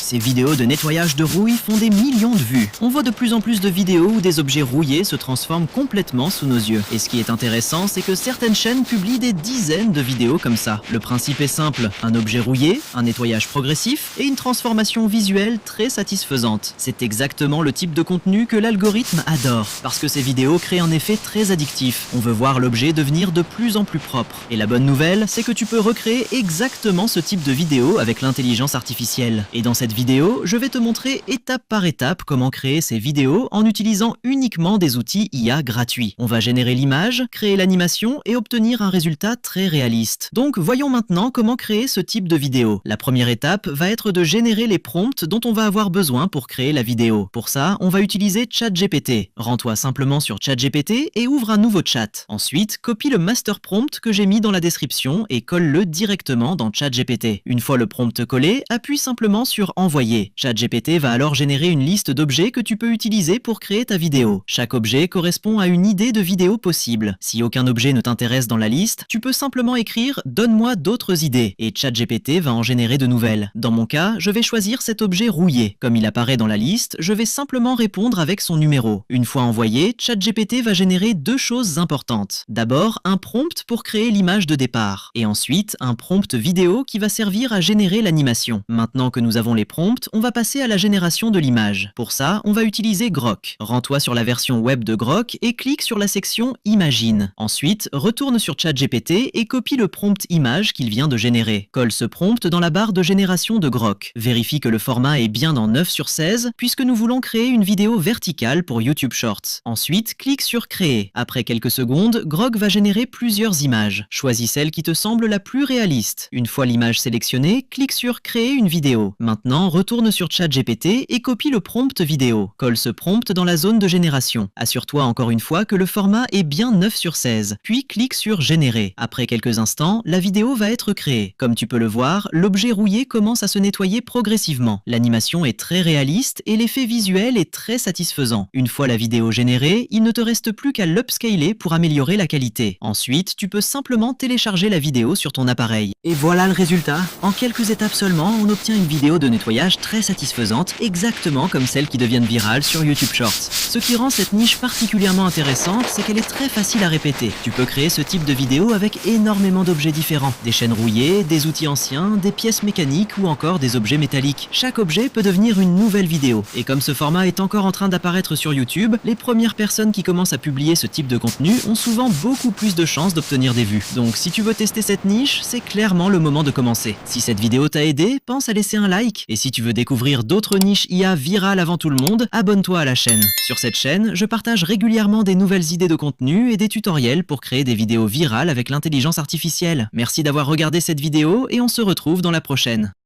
Ces vidéos de nettoyage de rouille font des millions de vues. On voit de plus en plus de vidéos où des objets rouillés se transforment complètement sous nos yeux. Et ce qui est intéressant, c'est que certaines chaînes publient des dizaines de vidéos comme ça. Le principe est simple, un objet rouillé, un nettoyage progressif et une transformation visuelle très satisfaisante. C'est exactement le type de contenu que l'algorithme adore, parce que ces vidéos créent un effet très addictif. On veut voir l'objet devenir de plus en plus propre. Et la bonne nouvelle, c'est que tu peux recréer exactement ce type de vidéo avec l'intelligence artificielle. Et dans cette vidéo, je vais te montrer étape par étape comment créer ces vidéos en utilisant uniquement des outils IA gratuits. On va générer l'image, créer l'animation et obtenir un résultat très réaliste. Donc voyons maintenant comment créer ce type de vidéo. La première étape va être de générer les prompts dont on va avoir besoin pour créer la vidéo. Pour ça, on va utiliser ChatGPT. Rends-toi simplement sur ChatGPT et ouvre un nouveau chat. Ensuite, copie le master prompt que j'ai mis dans la description et colle-le directement dans ChatGPT. Une fois le prompt collé, appuie simplement sur Envoyer. ChatGPT va alors générer une liste d'objets que tu peux utiliser pour créer ta vidéo. Chaque objet correspond à une idée de vidéo possible. Si aucun objet ne t'intéresse dans la liste, tu peux simplement écrire « Donne-moi d'autres idées » et ChatGPT va en générer de nouvelles. Dans mon cas, je vais choisir cet objet rouillé. Comme il apparaît dans la liste, je vais simplement répondre avec son numéro. Une fois envoyé, ChatGPT va générer deux choses importantes. D'abord, un prompt pour créer l'image de départ. Et ensuite, un prompt vidéo qui va servir à générer l'animation. Maintenant que nous avons les prompts, on va passer à la génération de l'image. Pour ça, on va utiliser Grok. Rends-toi sur la version web de Grok et clique sur la section Imagine. Ensuite, retourne sur ChatGPT et copie le prompt image qu'il vient de générer. Colle ce prompt dans la barre de génération de Grok. Vérifie que le format est bien en 9/16 puisque nous voulons créer une vidéo verticale pour YouTube Shorts. Ensuite, clique sur Créer. Après quelques secondes, Grok va générer plusieurs images. Choisis celle qui te semble la plus réaliste. Une fois l'image sélectionnée, clique sur Créer une vidéo. Maintenant, retourne sur ChatGPT et copie le prompt vidéo. Colle ce prompt dans la zone de génération. Assure-toi encore une fois que le format est bien 9/16. Puis clique sur Générer. Après quelques instants, la vidéo va être créée. Comme tu peux le voir, l'objet rouillé commence à se nettoyer progressivement. L'animation est très réaliste et l'effet visuel est très satisfaisant. Une fois la vidéo générée, il ne te reste plus qu'à l'upscaler pour améliorer la qualité. Ensuite, tu peux simplement télécharger la vidéo sur ton appareil. Et voilà le résultat. En quelques étapes seulement, on obtient une vidéo de nettoyage très satisfaisante, exactement comme celles qui deviennent virales sur YouTube Shorts. Ce qui rend cette niche particulièrement intéressante, c'est qu'elle est très facile à répéter. Tu peux créer ce type de vidéo avec énormément d'objets différents. Des chaînes rouillées, des outils anciens, des pièces mécaniques ou encore des objets métalliques. Chaque objet peut devenir une nouvelle vidéo. Et comme ce format est encore en train d'apparaître sur YouTube, les premières personnes qui commencent à publier ce type de contenu ont souvent beaucoup plus de chances d'obtenir des vues. Donc si tu veux tester cette niche, c'est clairement le moment de commencer. Si cette vidéo t'a aidé, pense à laisser un like. Et si tu veux découvrir d'autres niches IA virales avant tout le monde, abonne-toi à la chaîne. Sur cette chaîne, je partage régulièrement des nouvelles idées de contenu et des tutoriels pour créer des vidéos virales avec l'intelligence artificielle. Merci d'avoir regardé cette vidéo et on se retrouve dans la prochaine.